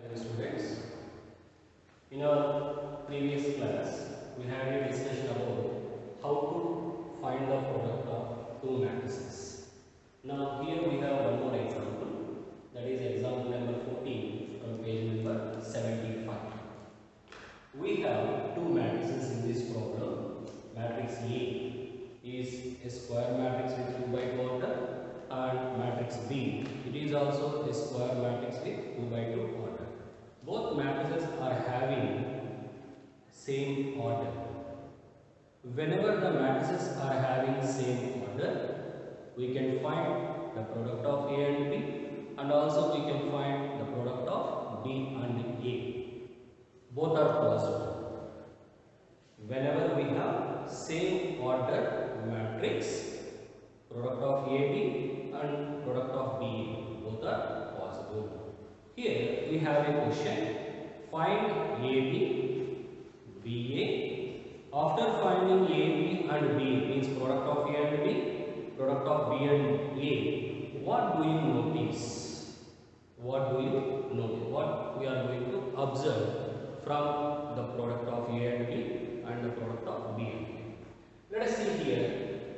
Hello students, in our previous class we had a discussion about how to find the product of two matrices. Now here we have one more example, that is example number 14 from page number 75. We have two matrices in this problem. Matrix A is a square matrix with 2 by 2 order, and matrix B, it is also a square matrix with 2 by 2 order. Both matrices are having same order. Whenever the matrices are having same order, we can find the product of A and B, and also we can find the product of B and A. Both are possible. Whenever we have same order matrix, product of AB and product of BA, both are possible. Here we have a question, find AB, BA. After finding AB and B, means product of A and B, product of B and A, what do you notice? What do you notice? What we are going to observe from the product of A and B and the product of B and A? Let us see here.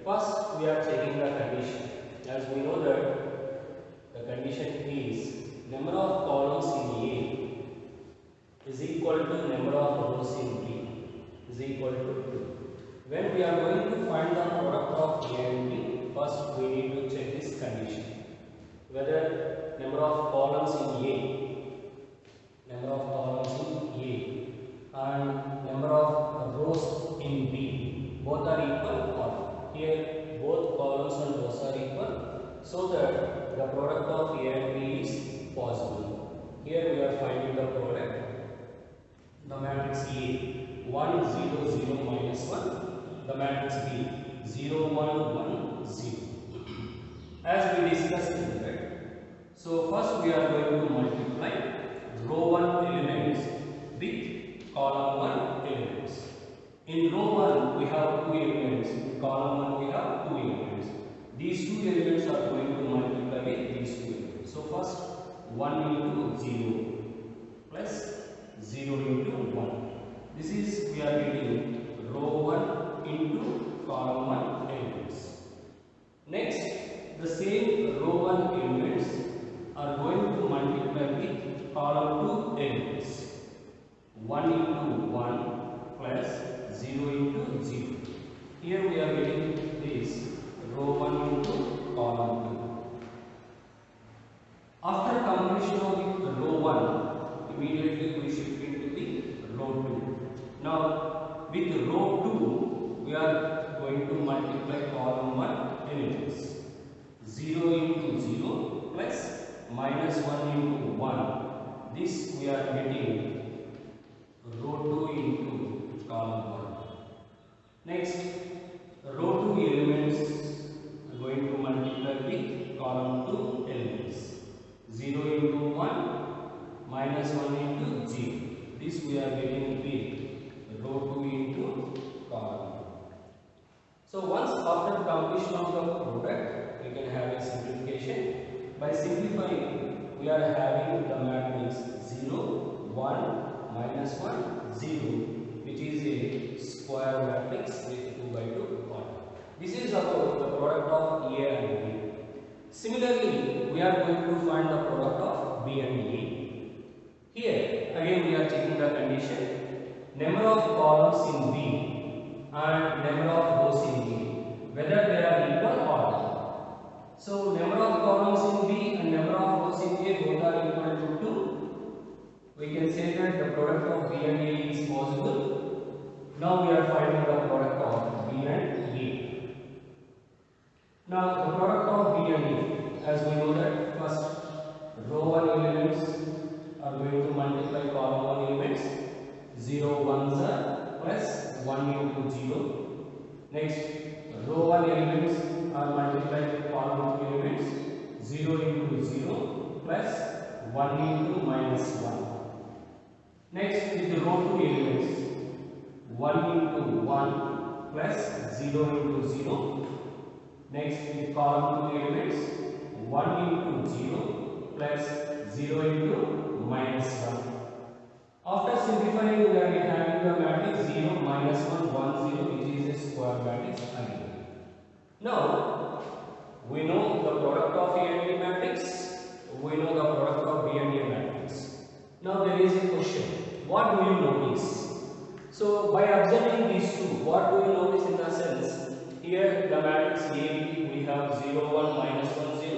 First, we are checking the condition. As we know that the condition is number of columns in A is equal to number of rows in B is equal to 2. When we are going to find the product of A and B, first we need to check this condition. Whether number of columns in A and number of rows in B both are equal or here both columns and rows are equal, so that the product of A and B is possible. Here we are finding the product, the matrix A 1 0 0 minus 1, the matrix B 0 1 1 0. As we discussed in that, so first we are going to multiply row 1 elements with column 1 elements. In row 1 we have 2 elements, in column 1 we have 2 elements. These 2 elements are going to multiply with these 2 elements. So first 1 into 0 plus 0 into 1. This is we are getting row 1 into column 1 elements. Next, the same row 1 elements are going to multiply with column 2 elements. 1 into 1 plus 0 into 0. Here we are getting this row 1 into column 2. After completion of the row 1, immediately we shift into the row 2. Now with row 2, we are going to multiply column 1 elements. 0 into 0 plus minus 1 into 1. This we are getting row 2 into column 1. Next, row 2 elements are going to multiply with column 2 elements. 0 into 1 minus 1 into 0. This we are getting with row 2 into column 2. So once after completion of the product, we can have a simplification. By simplifying, we are having the matrix 0 1 minus 1 0, which is a square matrix with 2 by 2 order. This is about the product of A and B. Similarly, we are going to find the product of B and A. Here again we are checking the condition, number of columns in B and number of rows in A, whether they are equal or not. So number of columns in B and number of rows in A both are equal to 2. We can say that the product of B and A is possible. Now we are finding the product of B and A. Now the product of B and A, as we know that first row 1 elements are going to multiply column 1 elements. 0 1s are plus 1 into 0. Next, row 1 elements are multiplied with column 2 elements. 0 into 0 plus 1 into minus 1. Next, with the row 2 elements, 1 into 1 plus 0 into 0. Next, with column 2 elements, 1 into 0 plus 0 into minus 1. After simplifying, we are having the matrix 0, minus 1, 1, 0, which is a square matrix again. Now, we know the product of A and B matrix, we know the product of B and A matrix. Now, there is a question, what do you notice? So, by observing these two, what do you notice in the sense? Here, the matrix A, we have 0, 1, minus 1, 0,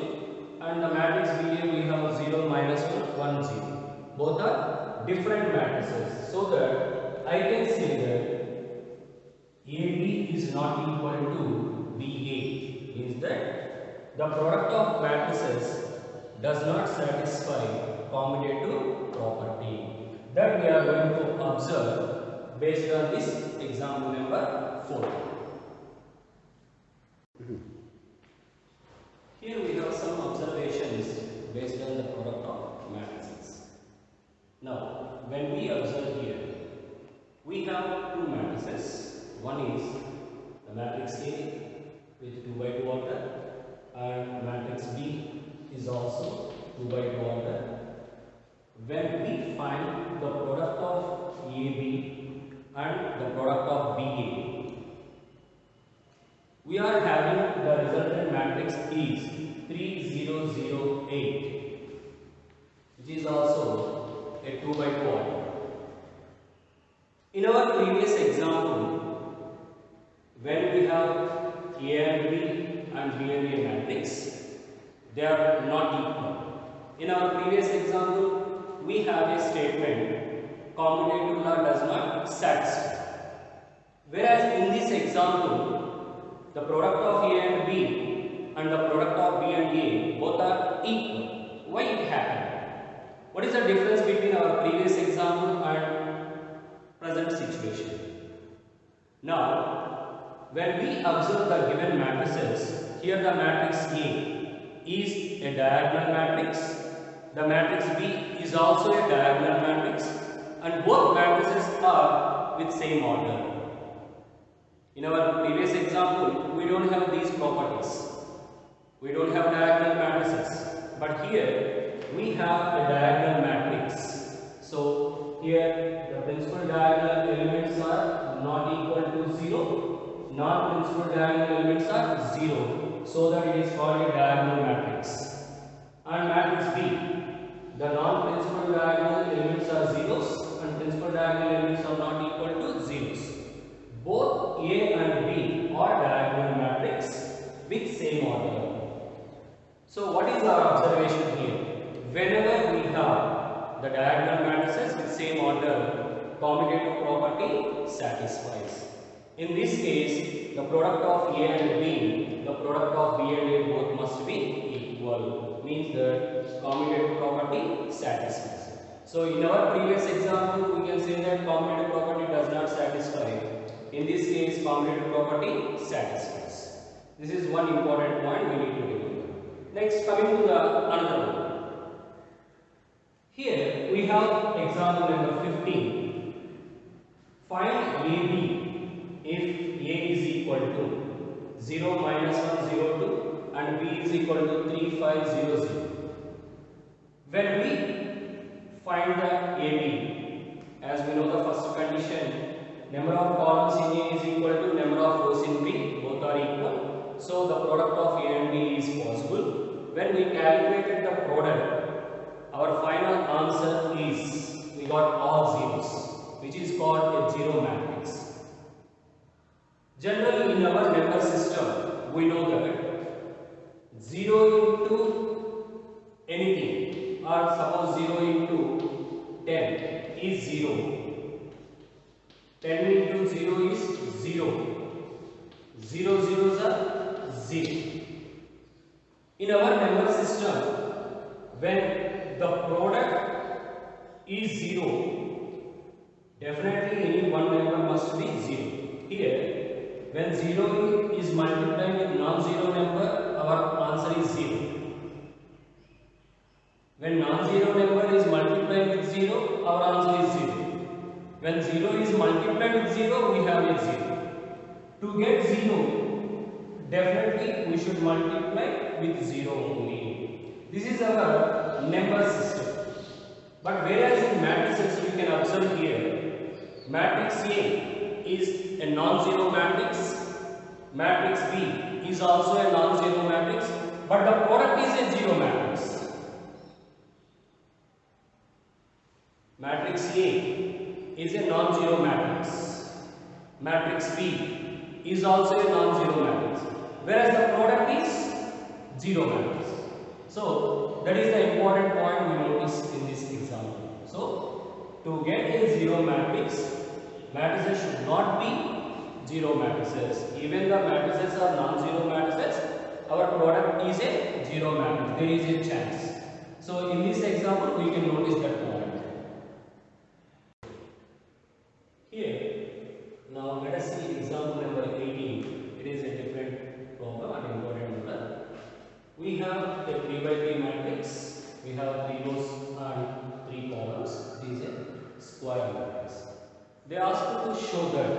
and the matrix B, we have 0, minus 1, 1, 0. Both are different matrices, so that I can say that AB is not equal to BA, means that the product of matrices does not satisfy commutative property. That we are going to observe based on this example number 4. Here we have some observations based on the product of matrices. Now, when we observe here, we have two matrices. One is the matrix A with 2 by 2 order, and matrix B is also 2 by 2 order. When we find the product of AB and the product of BA, we are having the resultant matrix is 3, 0, 0, 8, which is also a 2 by 2 order. In our previous example, when we have A and B and B and A matrix, they are not equal. In our previous example, we have a statement, commutative law does not satisfy. Whereas in this example, the product of A and B and the product of B and A both are equal. Why it happened? What is the difference between our previous example and present situation? Now, when we observe the given matrices, here the matrix A is a diagonal matrix, the matrix B is also a diagonal matrix, and both matrices are with same order. In our previous example, we don't have these properties. We don't have diagonal matrices. But here, we have a diagonal matrix. So, here the principal diagonal elements are not equal to 0. Non-principal diagonal elements are 0. So that it is called a diagonal matrix. And matrix B, the non-principal diagonal elements are zeros and principal diagonal elements are not equal to zeros. Both A and B are diagonal matrix with same order. So what is our observation here? Whenever we have the diagonal matrices with same order, commutative property satisfies. In this case, the product of A and B, the product of B and A both must be equal. Means that commutative property satisfies. So in our previous example, we can say that commutative property does not satisfy. In this case, commutative property satisfies. This is one important point we need to remember. Next, coming to the another one. Here we have example number 15. Find AB if A is equal to 0, minus 1, 0, 2 and B is equal to 3, 5, 0, 0. When we find the AB, as we know the first condition, number of columns in A is equal to number of rows in B, both are equal. So the product of A and B is possible. When we calculated the product, our final answer is, we got all zeros, which is called a zero matrix. Generally in our number system, we know that 0 into anything, or suppose 0 into 10 is 0. 10 into 0 is 0. 0 zeros are 0. In our number system, when the product is 0, definitely any one number must be 0. Here, when 0 is multiplied with non-zero number, our answer is 0. When non-zero number is multiplied with 0, our answer is 0. When 0 is multiplied with 0, we have a 0. To get 0, definitely we should multiply with 0 only. This is our number system. But whereas in matrices, you can observe here, matrix A is a non-zero matrix, matrix B is also a non-zero matrix, but the product is a zero matrix. Matrix A is a non-zero matrix, matrix B is also a non-zero matrix, whereas the product is zero matrix. So that is the important point we notice in this example. So to get a zero matrix, matrices should not be zero matrices. Even the matrices are non-zero matrices, our product is a zero matrix. There is a chance. So in this example, we can notice that point. Here, now let us see example number 18. It is a different problem and important model. We have a 3 by 3 matrix. We have 3 rows and 3 columns. This is a square matrix. They ask you to show that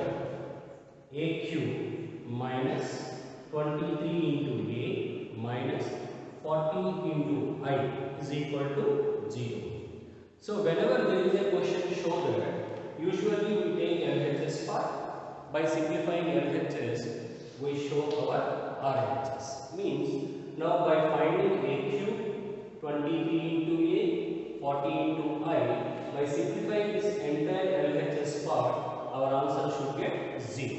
AQ minus 23 into A minus 40 into I is equal to 0. So whenever there is a question show that, usually we take LHS part. By simplifying LHS, we show our RHS. Means now by finding AQ 23 into A, 40 into I, by simplifying this entire LHS part, our answer should get 0.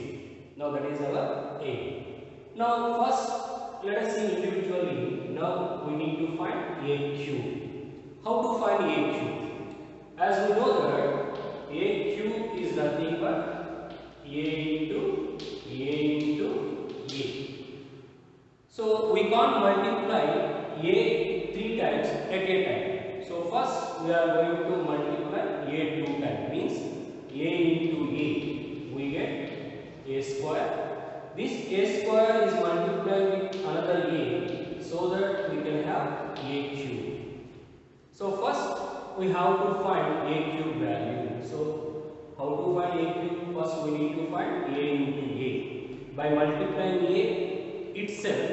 Now that is our A. Now first let us see individually. Now we need to find AQ. How to find AQ? As we know that AQ is nothing but A into A. So we can't multiply A 3 times at a time. So first we are going to multiply A 2 times. Means A into A, we get A square. This A square is multiplied with another A, so that we can have A cube. So first we have to find A cube value. So how to find A cube? First we need to find A into A. By multiplying A itself,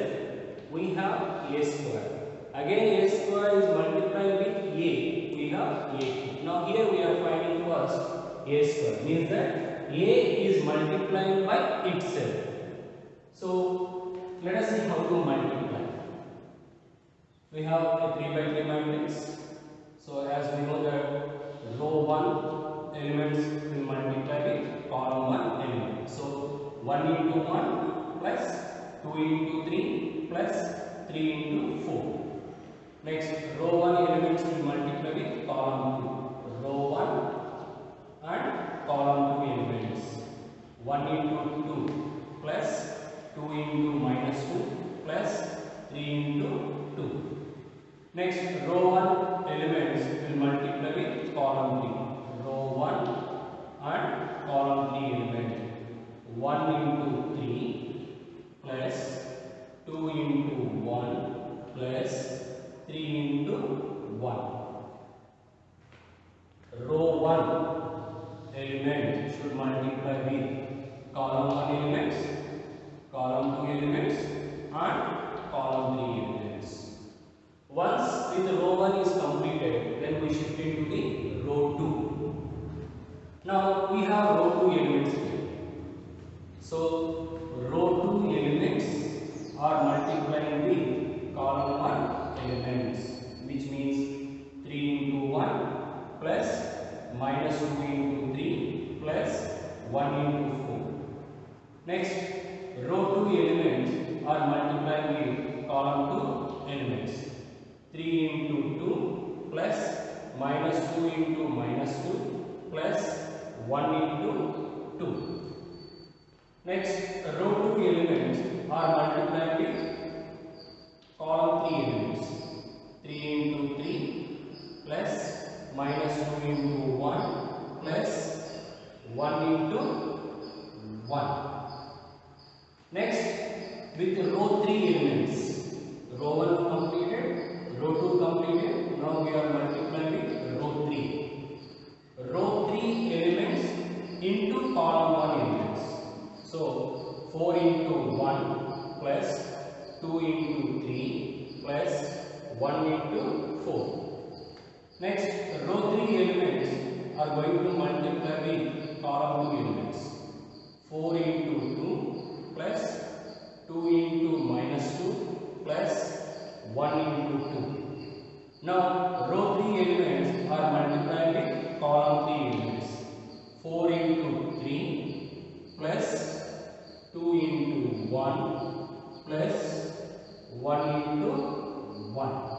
we have A square. Again A square is multiplied with A, we have A cube. Now here we are finding first A square. Means that A is multiplying by itself. So let us see how to multiply. We have a 3 by 3 matrix. So as we know that row 1 elements will multiply with column 1 element. So 1 into 1 plus 2 into 3 plus 3 into 4. Next row 1 elements will multiply with column 2. Row 1 and column 2 elements. 1 into 2 plus 2 into minus 2 plus 3 into 2. Next row 1 elements will multiply with column 3. Row 1 and column 3 element. 1 into 3 plus 2 into 1 plus 3 into 1. Row 1 element should multiply with column 1 elements, column 2 elements and column 3 elements. Once with row 1 is completed, then we shift into the row 2. Now we have row 2 elements here. So row 2 elements are multiplying with column 1 elements, which means 3 into 1 plus minus 2 into 3 plus 1 into 4. Next row 2 elements are multiplying with column 2 elements. 3 into 2 plus minus 2 into minus 2 plus 1 into 2. Next row 2 elements are multiplied with column 3 elements. 3 into 3 plus minus 2 into 1 plus 1 into 1. Next with row 3 elements. Row 1 completed, row 2 completed. Now we are multiplying with row 3. Row 3 elements into column 1 elements. So 4 into 1 plus 2 into 3 plus 1 into 4. Next, row 3 elements are going to multiply with column 2 elements. 4 into 2 plus 2 into minus 2 plus 1 into 2. Now, row 3 elements are multiplied with column 3 elements. 4 into 3 plus 2 into 1 plus 1 into 1.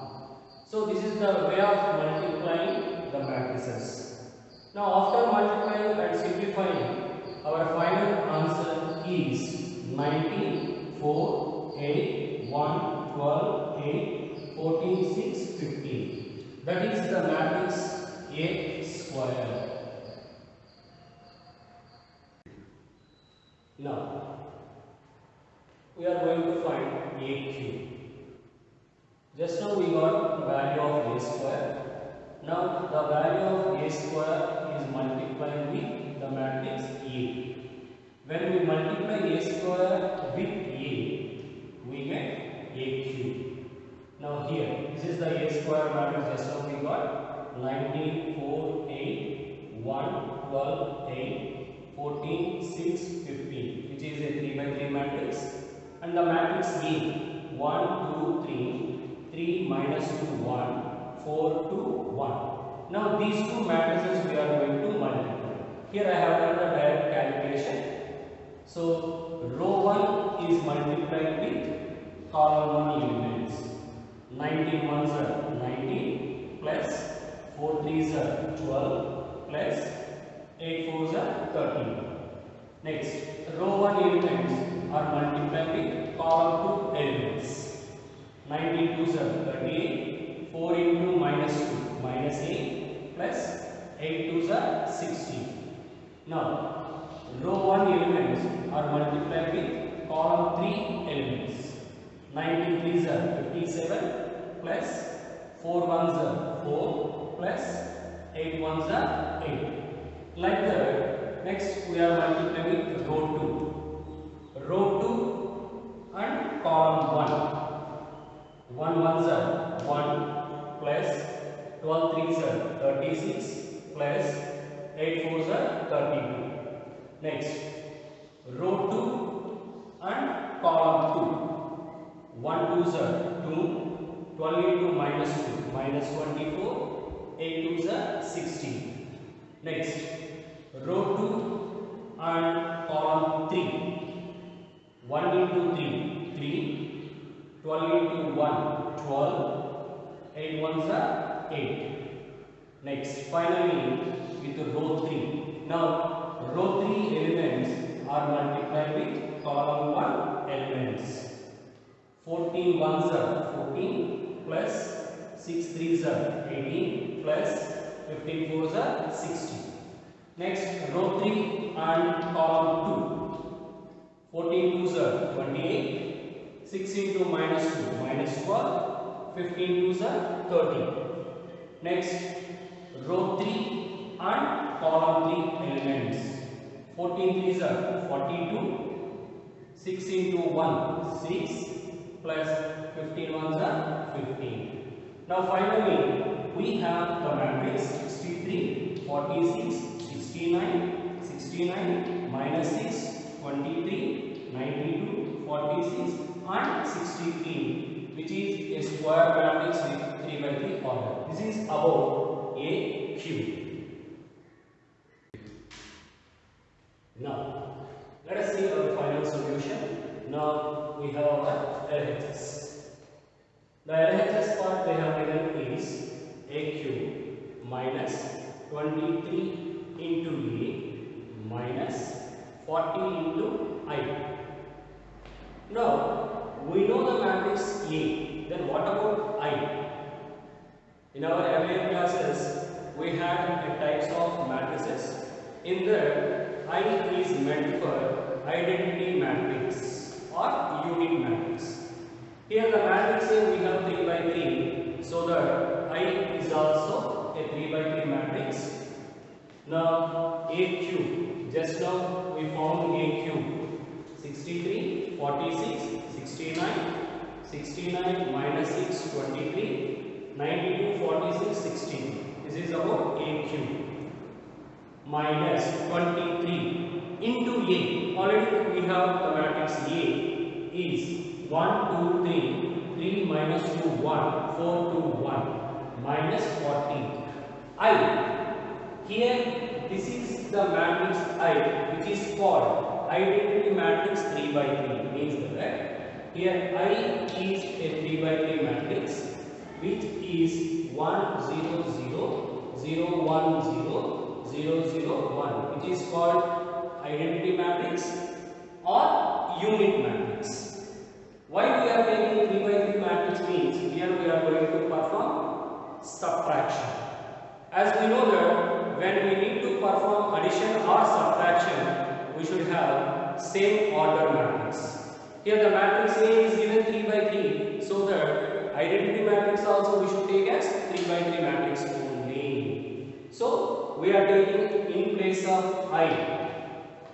So this is the way of multiplying the matrices. Now after multiplying and simplifying, our final answer is 19, 4, 8, 1, 12, 8, 14, 6, 15. That is the matrix A square. Now we are going to find A cube. Just now we got the value of A square. Now the value of A square is multiplied with the matrix A. When we multiply A square with A, we get A cube. Now here, this is the A square matrix. Just now we got 19, 4, 8, 1, 12, 8, 14, 6, 15, which is a 3 by 3 matrix. And the matrix A, 1, 2, 3, 3 minus 2, 1, 4, 2, 1. Now these two matrices we are going to multiply. Here I have done the direct calculation. So row 1 is multiplied with column 1 elements. 19 ones are 19 plus 4 3s are 12 plus 8 4s are 13. Next, row 1 elements are multiplied with column 2 elements. 19 2s are 38, 4 into minus 2, minus 8 plus 8 2s are 16. Now, row 1 elements are multiplied with column 3 elements. 19 3s are 57 plus 4 1s are 4 plus 8 1s are 8. Like that, next we are multiplying with row 2. Row 2 and column 1. 1 1s are 1 plus 12 3s are 36 plus 8 4s are 32. Next, row 2 and column 2. 1 2s are 2, 12 into minus 2, minus 24, 8 2s are 16. Next, row 2 and column 3. 1 into 3, 3, 12 into 1, 12, 8 1s are 8. Next, finally with row 3. Now, row 3 elements are multiplied with column 1 elements. 14 1s are 14 plus 6 3s are 18 plus 15 4s are 60. Next, row 3 and column 2. 14 2s are 28, 6 into minus 2, minus 12, 15 2s are 30. Next, row 3 and column 3 elements. 14 3s are 42, 6 into 1, 6 plus 15 1s are 15. Now finally, we have the matrix 63, 46, 69, 69, minus 6, 23, 92, 46 and 63, which is a square matrix with 3 by 3 order. This is about A cube. Now, let us see our final solution. Now, we have our LHS. The LHS part they have given is A cube minus 23 into A minus 40 into I. Now, we know the matrix A. Then what about I? In our earlier classes, we had types of matrices. In that, I is meant for identity matrix or unit matrix. Here the matrix here we have 3 by 3, so that I is also a 3 by 3 matrix. Now A cube, just now we found A cube 63, 46, 69, 69 minus 6, 23, 92, 46, 16. This is about AQ minus 23 into A. Already we have the matrix A is 1, 2, 3, 3 minus 2, 1, 4, 2, 1, minus 40. I. Here, this is the matrix I, which is called identity matrix 3 by 3. Means that here I is a 3 by 3 matrix, which is 1, 0, 0, 0, 1, 0, 0, 0, 1, which is called identity matrix or unit matrix. Why we are taking 3 by 3 matrix means here we are going to perform subtraction. As we know that when we need to perform addition or subtraction, we should have same order matrix. Here the matrix A is given 3 by 3, so that identity matrix also we should take as 3 by 3 matrix only. So we are taking in place of I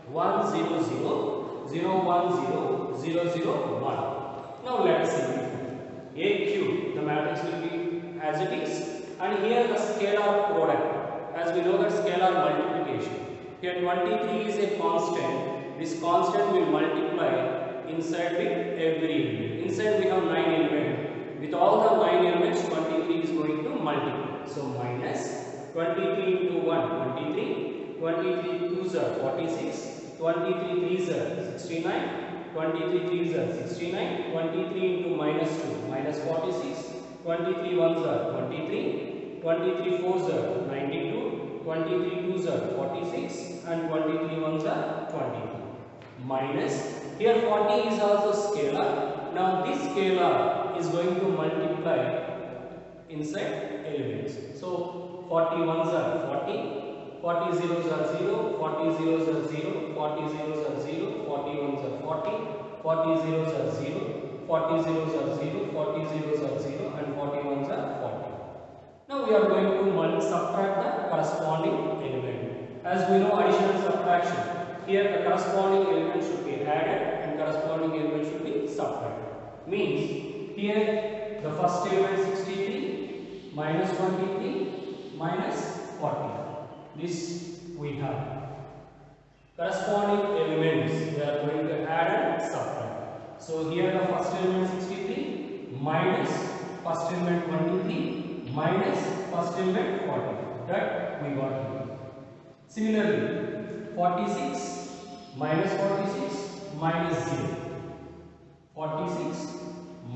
1, 0, 0, 0, 1, 0, 0, 0, 1. Now let us see AQ, the matrix will be as it is, and here the scalar product. As we know that scalar multiplication. Here 23 is a constant. This constant will multiply inside with every element. Inside we have 9 elements. With all the 9 elements, 23 is going to multiply. So minus 23 into 1, 23. 23 2s are 46. 23 3s are 69. 23 3s are 69. 23 into minus 2, minus 46. 23 1s are 23. 23 4s are 92. 23 2s are 46. And 23 1s are 22. Minus. Here 40 is also scalar. Now this scalar is going to multiply inside elements. So 40 1s are 40. 40 zeros are 0, 40 zeros are 0, 40 zeros are 0, 40 ones are 40, 40 zeros are 0, 40 zeros are 0, 40 zeros are 0, and 40 ones are 40. Now we are going to subtract the corresponding element. As we know addition and subtraction, here the corresponding element should be added and corresponding element should be subtracted. Means here the first element 63 minus 23 minus 40. This we have. Corresponding elements we are going to add and subtract. So here the first element 63 minus first element 23 minus first element 40. That we got here. Similarly 46 minus 46 minus 0. 46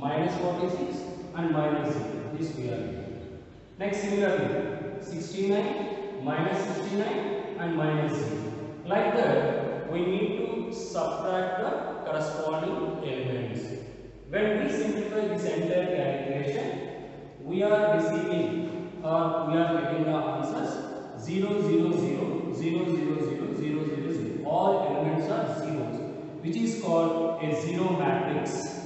minus 46 and minus 0. This we are getting. Next similarly 69 minus 69 and minus 0. Like that, we need to subtract the corresponding elements. When we simplify this entire calculation, we are receiving or we are getting the answers 0, 0, 0, 0, 0, 0, 0, 0, 0. All elements are zeros, which is called a zero matrix.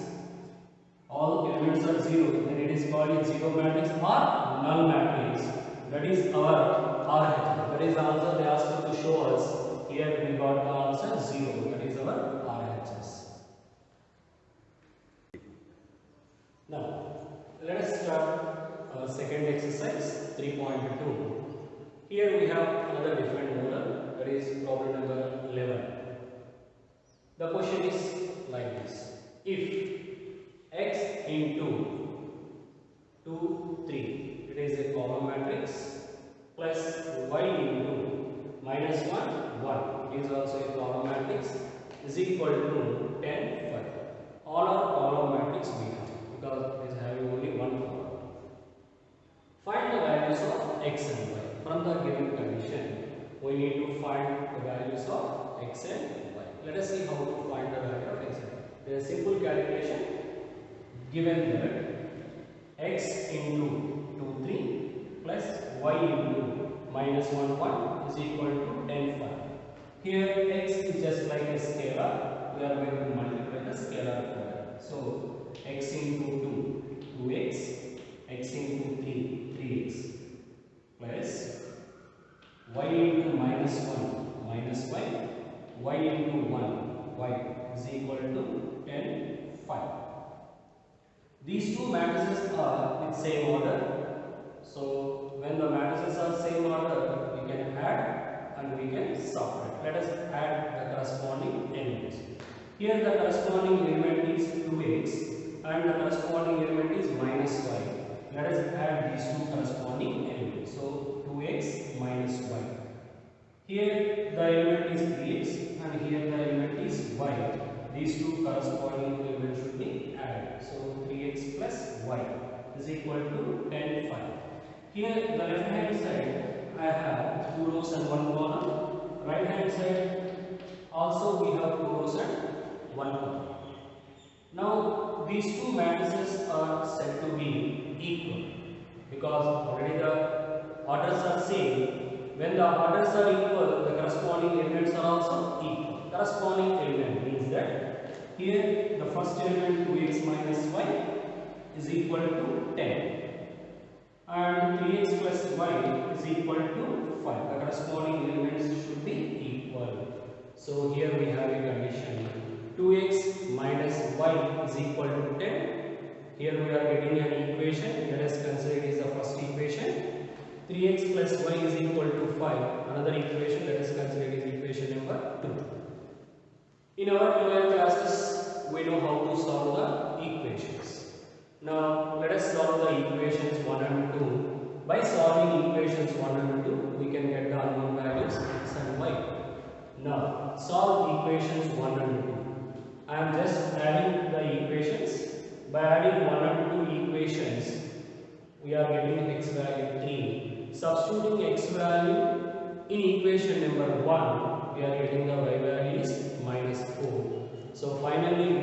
All elements are zero, then it is called a zero matrix or null matrix. That is our RH. That is the answer they asked us to show us. Here we got the answer 0. That is our RHS. Now, let us start second exercise 3.2. Here we have another different model. That is problem number 11. The question is like this. If x into 2, 3, it is a column matrix, plus y into minus 1, 1, it is also a column matrix, is equal to 10, 5. All are column matrix we have because it is having only one column. Find the values of x and y. From the given condition, we need to find the values of x and y. Let us see how to find the value of x and y. There is a simple calculation. Given that x into 2, 3 plus y into minus 1, 1 is equal to 10, 5. Here x is just like a scalar. We are going to multiply the scalar product. So x into 2, 2x, x into 3, 3x, plus y into minus 1, minus y into 1, y is equal to 10, 5. These two matrices are in same order. So when the matrices are same order, we can add and we can subtract. Let us add the corresponding elements. Here the corresponding element is 2x and the corresponding element is minus y. Let us add these two corresponding elements. So 2x minus y. Here the element is 3x and here the element is y. These two corresponding elements should be added. So 3x plus y is equal to 10, 5. Here the left hand side I have 2 rows and 1 column. Right hand side also we have 2 rows and 1 column. Now these two matrices are said to be equal because already the orders are same. When the orders are equal, the corresponding elements are also equal. Corresponding element means that here the first element 2x minus y is equal to 10 and 3x plus y is equal to 5. The corresponding elements should be equal. So here we have a condition 2x minus y is equal to 10. Here we are getting an equation. Let us consider it is the first equation. 3x plus y is equal to 5. Another equation, let us consider it is equation number 2. In our lower classes, we know how to solve the equations. Now, let us solve the equations 1 and 2. By solving equations 1 and 2, we can get the unknown values x and y. Now, solve equations 1 and 2. I am just adding the equations. By adding 1 and 2 equations, we are getting x value 3. Substituting x value in equation number 1, we are getting the y value is minus 4. So finally